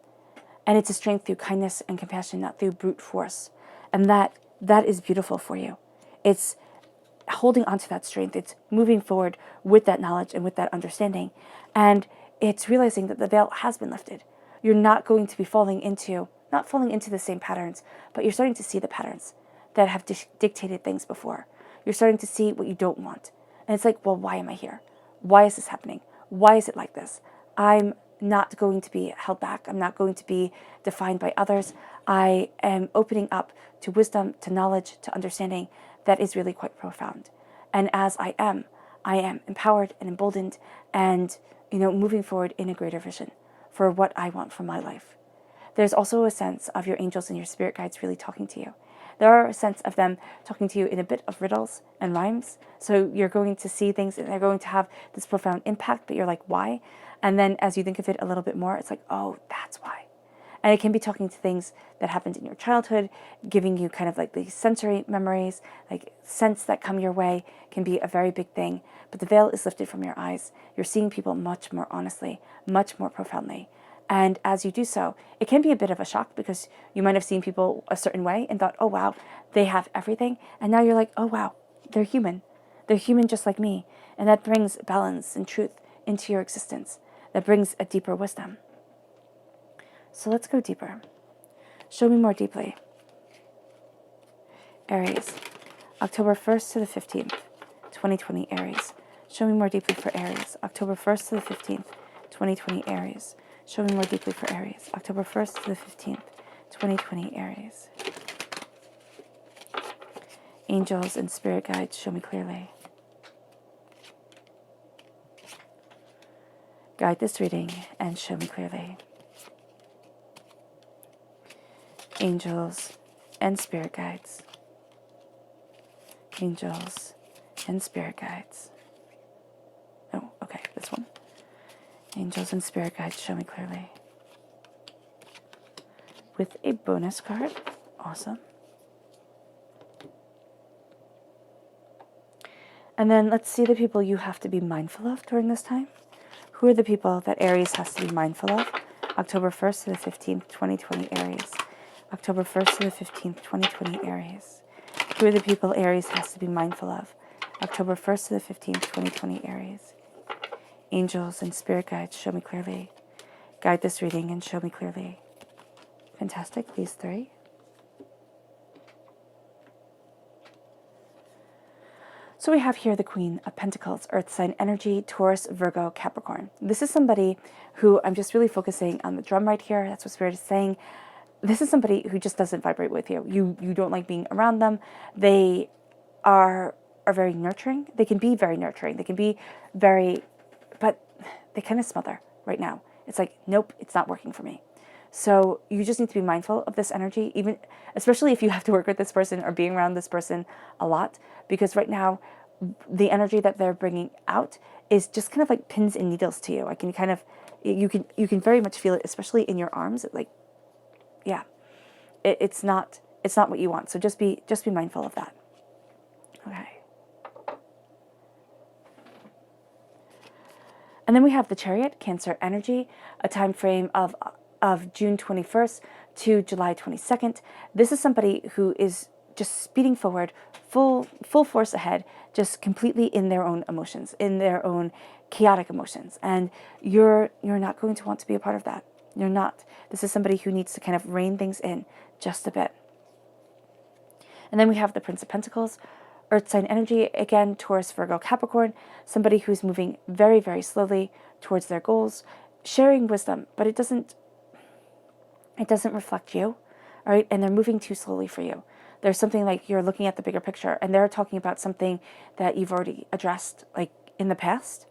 And it's a strength through kindness and compassion, not through brute force. And that is beautiful for you. It's holding on to that strength. It's moving forward with that knowledge and with that understanding. And it's realizing that the veil has been lifted. You're not going to be not falling into the same patterns, but you're starting to see the patterns that have dictated things before. You're starting to see what you don't want. And it's like, well, why am I here? Why is this happening? Why is it like this? I'm not going to be held back. I'm not going to be defined by others. I am opening up to wisdom, to knowledge, to understanding that is really quite profound. And as I am empowered and emboldened and, moving forward in a greater vision for what I want for my life. There's also a sense of your angels and your spirit guides really talking to you. There are a sense of them talking to you in a bit of riddles and rhymes. So you're going to see things and they're going to have this profound impact, but you're like, why? And then as you think of it a little bit more, it's like, oh, that's why. And it can be talking to things that happened in your childhood, giving you kind of like these sensory memories, like scents that come your way can be a very big thing. But the veil is lifted from your eyes. You're seeing people much more honestly, much more profoundly. And as you do so, it can be a bit of a shock because you might have seen people a certain way and thought, oh, wow, they have everything. And now you're like, oh, wow, they're human. They're human just like me. And that brings balance and truth into your existence. That brings a deeper wisdom. So let's go deeper. Show me more deeply. Aries, October 1st to the 15th, 2020 Aries. Show me more deeply for Aries, October 1st to the 15th, 2020 Aries. Show me more deeply for Aries, October 1st to the 15th, 2020 Aries. Angels and spirit guides, show me clearly. Guide this reading and show me clearly. Angels and spirit guides. Angels and spirit guides. Oh, okay, this one. Angels and spirit guides, show me clearly. With a bonus card. Awesome. And then let's see the people you have to be mindful of during this time. Who are the people that Aries has to be mindful of? October 1st to the 15th, 2020, Aries. October 1st to the 15th, 2020, Aries. Who are the people Aries has to be mindful of? October 1st to the 15th, 2020, Aries. Angels and spirit guides, show me clearly. Guide this reading and show me clearly. Fantastic, these three. So we have here the Queen of Pentacles, Earth sign energy, Taurus, Virgo, Capricorn. This is somebody who, I'm just really focusing on the drum right here. That's what Spirit is saying. This is somebody who just doesn't vibrate with you. You don't like being around them. They are very nurturing. They can be very nurturing. They can be very, but they kind of smother right now. It's like, nope, it's not working for me. So you just need to be mindful of this energy, even especially if you have to work with this person or being around this person a lot, because right now the energy that they're bringing out is just kind of like pins and needles to you. I can kind of, you can very much feel it, especially in your arms. Like, yeah, it's not what you want. So just be mindful of that. Okay. And then we have the Chariot, Cancer energy, a time frame of June 21st to July 22nd. This is somebody who is just speeding forward, full force ahead, just completely in their own emotions, in their own chaotic emotions. And you're not going to want to be a part of that. You're not. This is somebody who needs to kind of rein things in just a bit. And then we have the Prince of Pentacles, Earth sign energy, again, Taurus, Virgo, Capricorn, somebody who's moving very, very slowly towards their goals, sharing wisdom, but it doesn't reflect you, all right? And they're moving too slowly for you. There's something like you're looking at the bigger picture, and they're talking about something that you've already addressed, like in the past.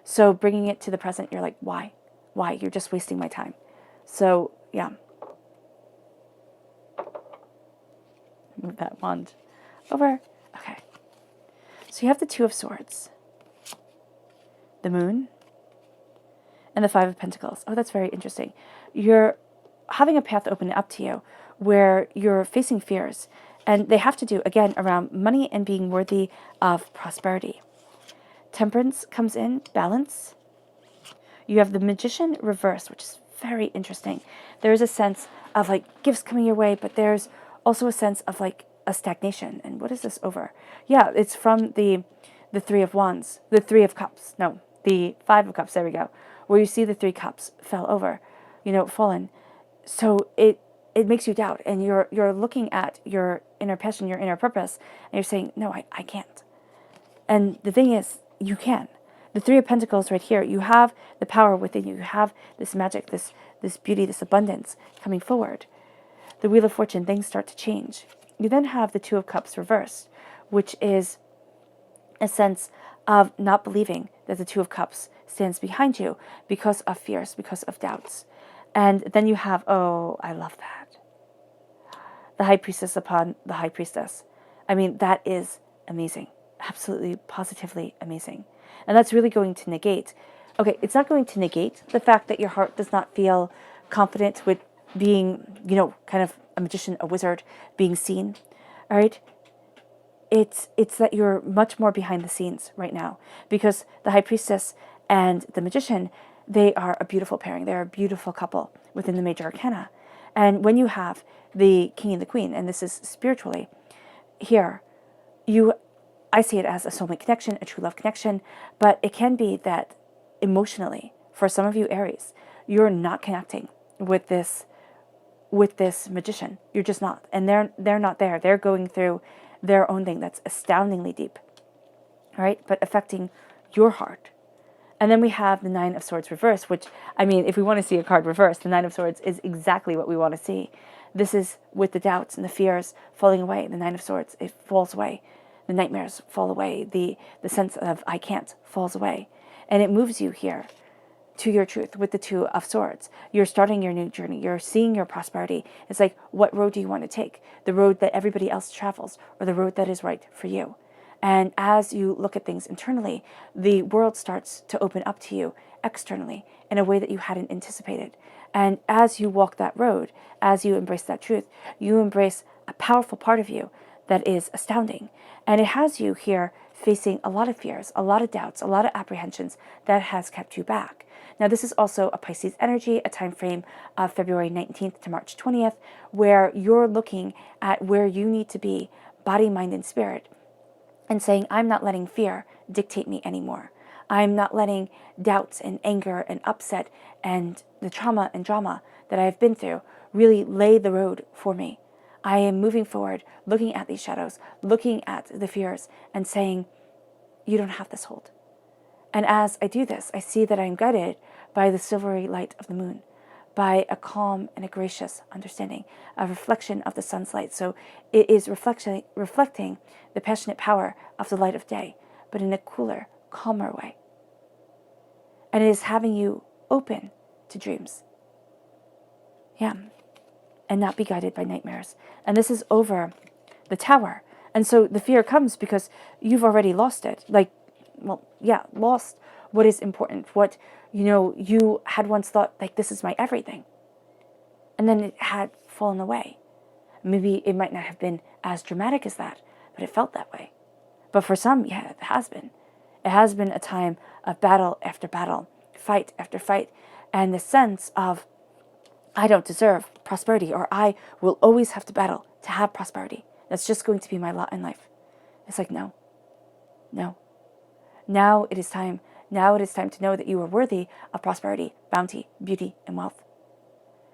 So bringing it to the present, you're like, why? Why? You're just wasting my time. So, yeah. Move that wand over. Okay. So you have the Two of Swords, the Moon, and the Five of Pentacles. Oh, that's very interesting. You're having a path open up to you where you're facing fears, and they have to do, again, around money and being worthy of prosperity. Temperance comes in, balance. You have the Magician reversed, which is very interesting. There is a sense of like gifts coming your way, but there's also a sense of like a stagnation. And what is this over? Yeah, it's from the Three of Wands, the Three of Cups. No, the Five of Cups. There we go. Where you see the three cups fell over, fallen. So it makes you doubt, and you're looking at your inner passion, your inner purpose, and you're saying, no, I can't. And the thing is, you can. The Three of Pentacles right here, you have the power within you. You have this magic, this beauty, this abundance coming forward. The Wheel of Fortune, things start to change. You then have the Two of Cups reversed, which is a sense of not believing that the Two of Cups stands behind you because of fears, because of doubts. And then you have, oh, I love that, the High Priestess upon the High Priestess. I mean, that is amazing. Absolutely, positively amazing. And that's really going to negate, okay, it's not going to negate the fact that your heart does not feel confident with being, kind of a magician, a wizard, being seen, all right? It's that you're much more behind the scenes right now, because the High Priestess and the Magician, they are a beautiful pairing. They're a beautiful couple within the major arcana. And when you have the King and the Queen, and this is spiritually, here, I see it as a soulmate connection, a true love connection, but it can be that emotionally, for some of you Aries, you're not connecting with this magician. You're just not. And they're not there. They're going through their own thing that's astoundingly deep. All right? But affecting your heart. And then we have the Nine of Swords reversed, which, I mean, if we want to see a card reversed, the Nine of Swords is exactly what we want to see. This is with the doubts and the fears falling away. The Nine of Swords, it falls away. The nightmares fall away. The sense of I can't falls away. And it moves you here to your truth with the Two of Swords. You're starting your new journey. You're seeing your prosperity. It's like, what road do you want to take? The road that everybody else travels, or the road that is right for you? And as you look at things internally, the world starts to open up to you externally in a way that you hadn't anticipated. And as you walk that road, as you embrace that truth, you embrace a powerful part of you that is astounding. And it has you here facing a lot of fears, a lot of doubts, a lot of apprehensions that has kept you back. Now, this is also a Pisces energy, a time frame of February 19th to March 20th, where you're looking at where you need to be, body, mind, and spirit, and saying, I'm not letting fear dictate me anymore. I'm not letting doubts and anger and upset and the trauma and drama that I've been through really lay the road for me. I am moving forward, looking at these shadows, looking at the fears, and saying, you don't have this hold. And as I do this, I see that I am guided by the silvery light of the moon, by a calm and a gracious understanding, a reflection of the sun's light. So it is reflecting the passionate power of the light of day, but in a cooler, calmer way. And it is having you open to dreams. Yeah. And not be guided by nightmares. And this is over the Tower. And so the fear comes because you've already lost it. Lost what is important. What, you had once thought, like, this is my everything. And then it had fallen away. Maybe it might not have been as dramatic as that, but it felt that way. But for some, yeah, it has been. It has been a time of battle after battle, fight after fight, and the sense of, I don't deserve prosperity, or I will always have to battle to have prosperity. That's just going to be my lot in life. It's like, no. Now it is time. Now it is time to know that you are worthy of prosperity, bounty, beauty, and wealth.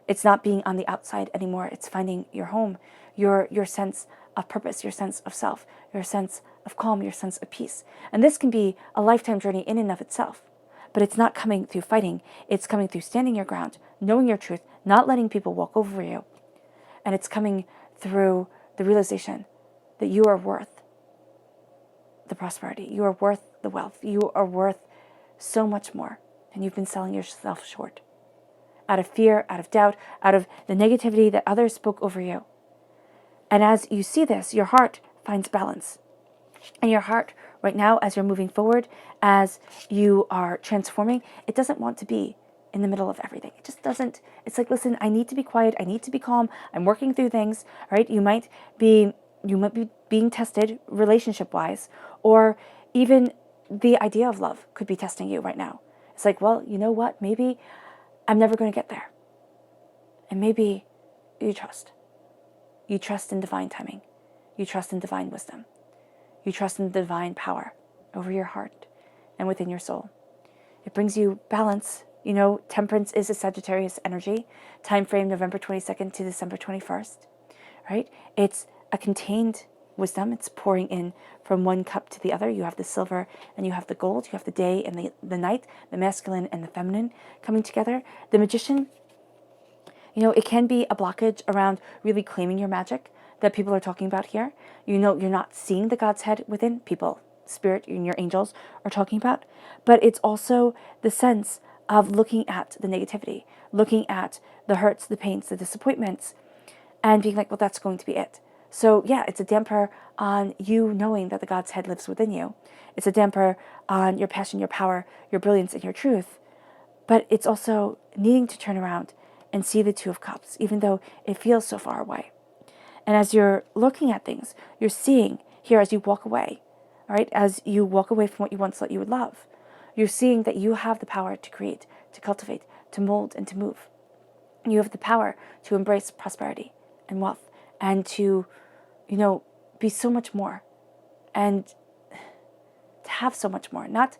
It's not being on the outside anymore. It's finding your home, your sense of purpose, your sense of self, your sense of calm, your sense of peace. And this can be a lifetime journey in and of itself. But it's not coming through fighting. It's coming through standing your ground, knowing your truth, not letting people walk over you. And it's coming through the realization that you are worth the prosperity. You are worth the wealth. You are worth so much more. And you've been selling yourself short. Out of fear, out of doubt, out of the negativity that others spoke over you. And as you see this, your heart finds balance. And your heart right now, as you're moving forward, as you are transforming, it doesn't want to be in the middle of everything. It just doesn't. It's like, listen, I need to be quiet. I need to be calm. I'm working through things, right? You might be being tested relationship-wise, or even the idea of love could be testing you right now. It's like, well, you know what? Maybe I'm never going to get there. And maybe you trust. You trust in divine timing. You trust in divine wisdom. You trust in the divine power over your heart and within your soul. It brings you balance. Temperance is a Sagittarius energy, time frame November 22nd to December 21st, right? It's a contained wisdom. It's pouring in from one cup to the other. You have the silver and you have the gold. You have the day and the night, the masculine and the feminine coming together. The Magician, it can be a blockage around really claiming your magic that people are talking about here. You're not seeing the God's head within people. Spirit and your angels are talking about. But it's also the sense of looking at the negativity, looking at the hurts, the pains, the disappointments, and being like, well, that's going to be it. So yeah, it's a damper on you knowing that the God's head lives within you. It's a damper on your passion, your power, your brilliance, and your truth. But it's also needing to turn around and see the Two of Cups, even though it feels so far away. And as you're looking at things, you're seeing here as you walk away, right? As you walk away from what you once thought you would love, you're seeing that you have the power to create, to cultivate, to mold, and to move. You have the power to embrace prosperity and wealth and to, be so much more and to have so much more, not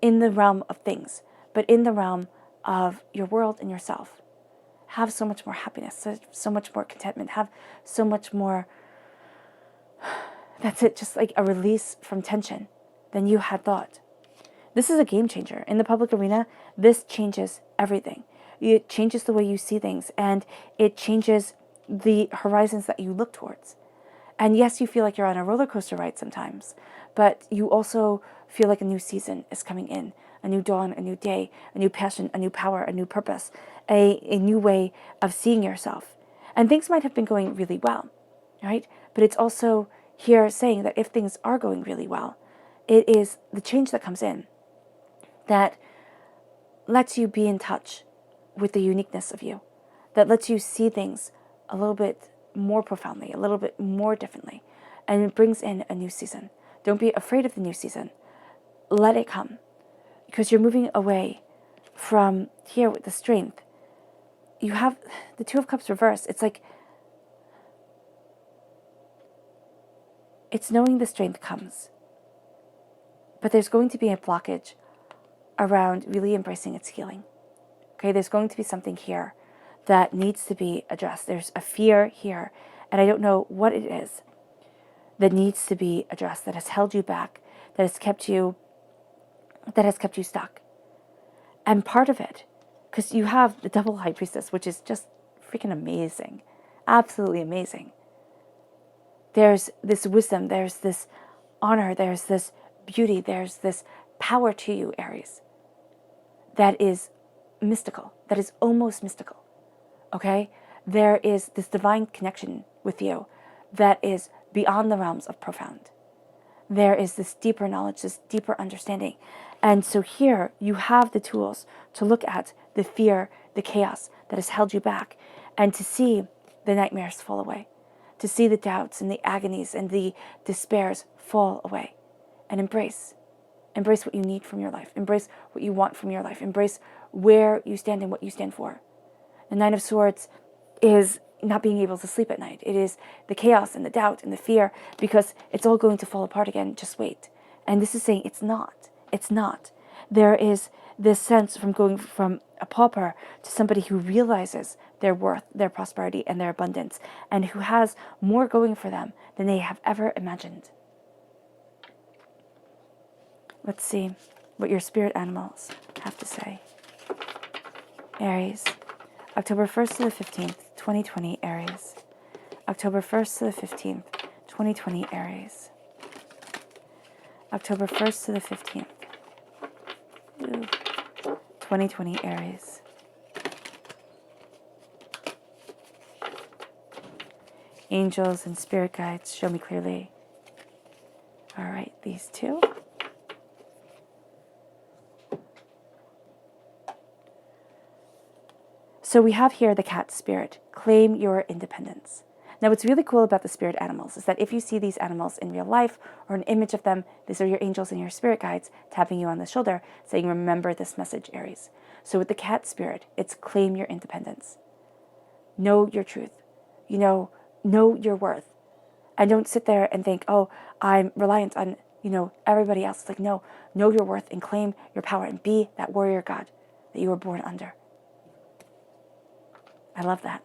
in the realm of things, but in the realm of your world and yourself. Have so much more happiness, so much more contentment, have so much more, that's it, just like a release from tension than you had thought. This is a game changer. In the public arena, this changes everything. It changes the way you see things, and it changes the horizons that you look towards. And yes, you feel like you're on a roller coaster ride sometimes, but you also feel like a new season is coming in, a new dawn, a new day, a new passion, a new power, a new purpose, a new way of seeing yourself. And things might have been going really well, right? But it's also here saying that if things are going really well, it is the change that comes in that lets you be in touch with the uniqueness of you, that lets you see things a little bit more profoundly, a little bit more differently, and it brings in a new season. Don't be afraid of the new season. Let it come, because you're moving away from here with the strength. You have the Two of Cups reversed. It's like, it's knowing the strength comes, but there's going to be a blockage around really embracing its healing. Okay, there's going to be something here that needs to be addressed. There's a fear here, and I don't know what it is that needs to be addressed, that has held you back, that has kept you stuck. And part of it, because you have the double high priestess, which is just freaking amazing, absolutely amazing. There's this wisdom, there's this honor, there's this beauty, there's this power to you, Aries, that is mystical, that is almost mystical, okay? There is this divine connection with you that is beyond the realms of profound. There is this deeper knowledge, this deeper understanding. And so here you have the tools to look at the fear, the chaos that has held you back, and to see the nightmares fall away, to see the doubts and the agonies and the despairs fall away, and embrace what you need from your life. Embrace what you want from your life. Embrace where you stand and what you stand for. The Nine of Swords is not being able to sleep at night. It is the chaos and the doubt and the fear, because it's all going to fall apart again. Just wait. And this is saying it's not. It's not. There is this sense from going from a pauper to somebody who realizes their worth, their prosperity, and their abundance, and who has more going for them than they have ever imagined. Let's see what your spirit animals have to say. Aries, October 1st to the 15th, 2020, Aries. October 1st to the 15th, 2020, Aries. October 1st to the 15th, 2020, Aries. Angels and spirit guides, show me clearly. All right, these two. So we have here the cat spirit. Claim your independence. Now, what's really cool about the spirit animals is that if you see these animals in real life or an image of them, these are your angels and your spirit guides tapping you on the shoulder saying, remember this message, Aries. So with the cat spirit, it's claim your independence. Know your truth. Know your worth. And don't sit there and think, oh, I'm reliant on, everybody else. It's like, no, know your worth and claim your power and be that warrior god that you were born under. I love that.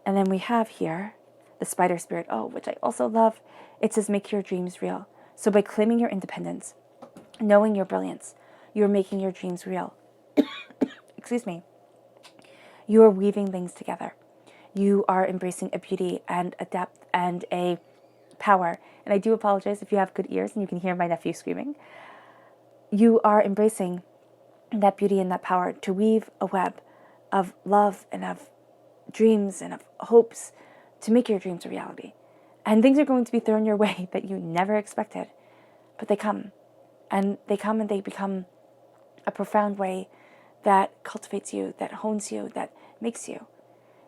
And then we have here the spider spirit, which I also love. It says, make your dreams real. So by claiming your independence, knowing your brilliance, you're making your dreams real. Excuse me. You are weaving things together. You are embracing a beauty and a depth and a power. And I do apologize if you have good ears and you can hear my nephew screaming. You are embracing that beauty and that power to weave a web of love and of dreams and of hopes to make your dreams a reality. And things are going to be thrown your way that you never expected, but they come. And they come and they become a profound way that cultivates you, that hones you, that makes you.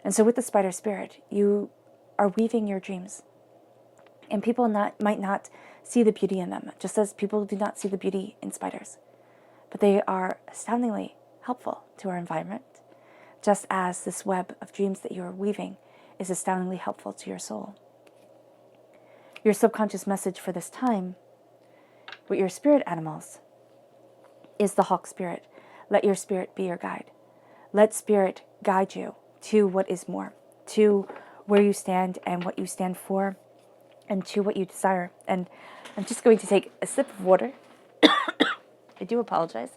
And so with the spider spirit, you are weaving your dreams. And people might not see the beauty in them, just as people do not see the beauty in spiders. But they are astoundingly helpful to our environment, just as this web of dreams that you are weaving is astoundingly helpful to your soul. Your subconscious message for this time with your spirit animals is the hawk spirit. Let your spirit be your guide. Let spirit guide you to what is more, to where you stand and what you stand for, and to what you desire. And I'm just going to take a sip of water. I do apologize.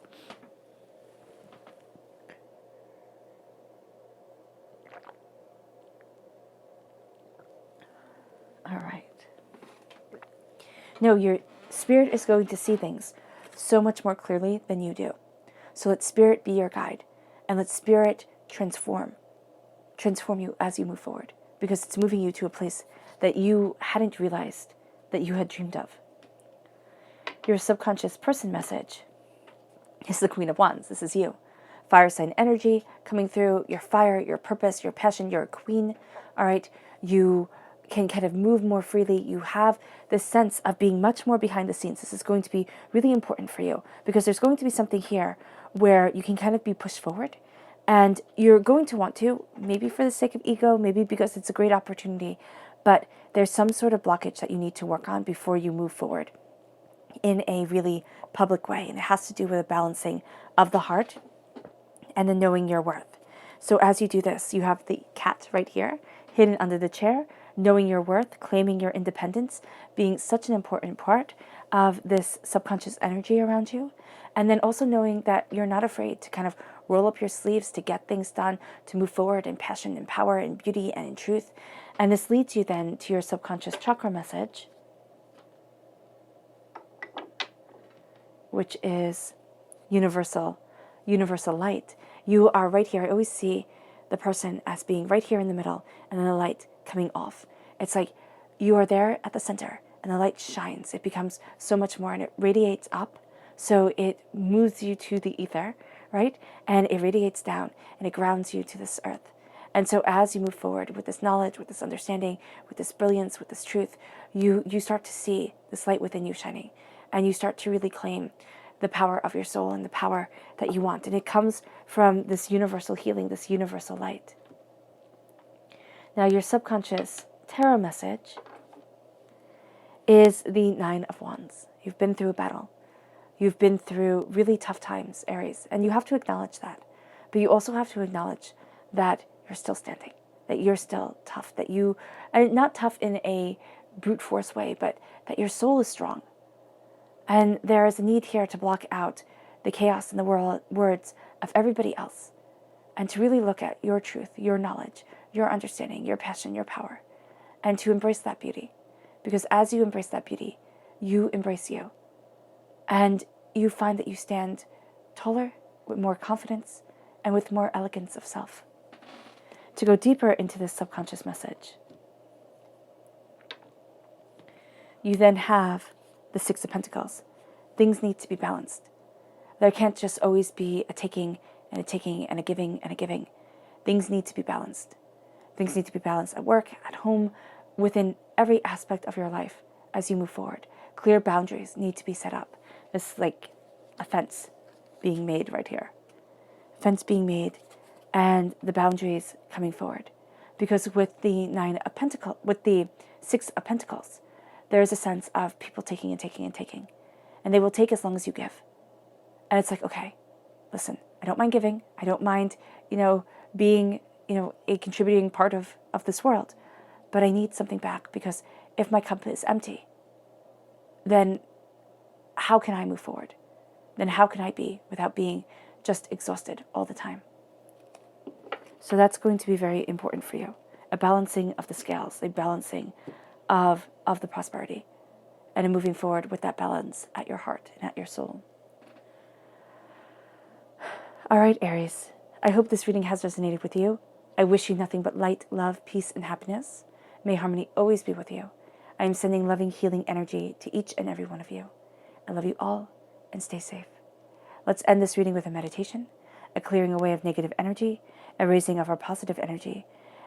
All right. No, your spirit is going to see things so much more clearly than you do. So let Spirit be your guide, and let Spirit transform you as you move forward, because it's moving you to a place that you hadn't realized that you had dreamed of. Your subconscious person message is the Queen of Wands. This is you. Fire sign energy coming through, your fire, your purpose, your passion. You're a queen, all right? You can kind of move more freely. You have this sense of being much more behind the scenes. This is going to be really important for you, because there's going to be something here where you can kind of be pushed forward, and you're going to want to, maybe for the sake of ego, maybe because it's a great opportunity, but there's some sort of blockage that you need to work on before you move forward in a really public way. And it has to do with a balancing of the heart and then knowing your worth. So as you do this, you have the cat right here, hidden under the chair, knowing your worth, claiming your independence, being such an important part of this subconscious energy around you. And then also knowing that you're not afraid to kind of roll up your sleeves, to get things done, to move forward in passion and power and beauty and in truth. And this leads you then to your subconscious chakra message, which is universal light. You are right here. I always see the person as being right here in the middle, and then the light coming off. It's like you are there at the center, and the light shines. It becomes so much more, and it radiates up. So it moves you to the ether, right? And it radiates down, and it grounds you to this earth. And so as you move forward with this knowledge, with this understanding, with this brilliance, with this truth, you start to see this light within you shining, and you start to really claim the power of your soul and the power that you want. And it comes from this universal healing, this universal light. Now, your subconscious tarot message is the Nine of Wands. You've been through a battle. You've been through really tough times, Aries, and you have to acknowledge that. But you also have to acknowledge that you're still standing, that you're still tough, that you, and not tough in a brute force way, but that your soul is strong. And there is a need here to block out the chaos and the words of everybody else, and to really look at your truth, your knowledge, your understanding, your passion, your power, and to embrace that beauty. Because as you embrace that beauty, you embrace you. And you find that you stand taller, with more confidence, and with more elegance of self. To go deeper into this subconscious message, you then have the Six of Pentacles. Things need to be balanced. There can't just always be a taking and a taking and a giving and a giving. Things need to be balanced. Things need to be balanced at work, at home, within every aspect of your life as you move forward. Clear boundaries need to be set up. It's like a fence being made right here. Fence being made and the boundaries coming forward. Because with the Six of Pentacles, there is a sense of people taking and taking and taking. And they will take as long as you give. And it's like, okay, listen, I don't mind giving. I don't mind, being, a contributing part of this world. But I need something back, because if my cup is empty, then how can I move forward? Then how can I be without being just exhausted all the time? So that's going to be very important for you. A balancing of the scales, a balancing of the prosperity, and a moving forward with that balance at your heart and at your soul. All right, Aries, I hope this reading has resonated with you. I wish you nothing but light, love, peace, and happiness. May harmony always be with you. I am sending loving, healing energy to each and every one of you. I love you all, and stay safe. Let's end this reading with a meditation, a clearing away of negative energy, a raising of our positive energy,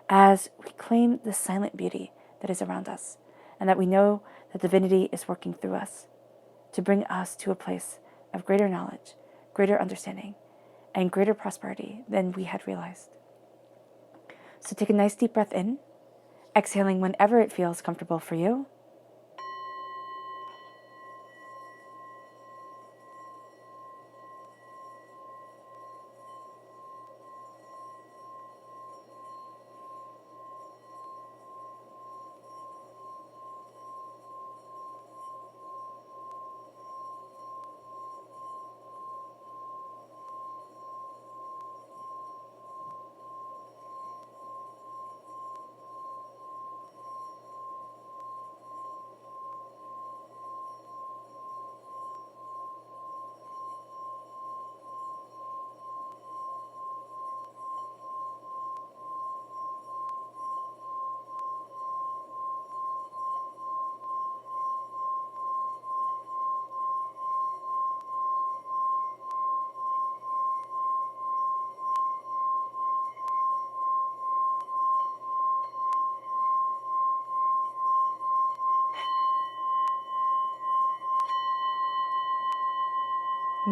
as we claim the silent beauty that is around us, and that we know that divinity is working through us to bring us to a place of greater knowledge, greater understanding, and greater prosperity than we had realized. So take a nice deep breath in, exhaling whenever it feels comfortable for you.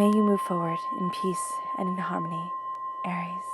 May you move forward in peace and in harmony, Aries.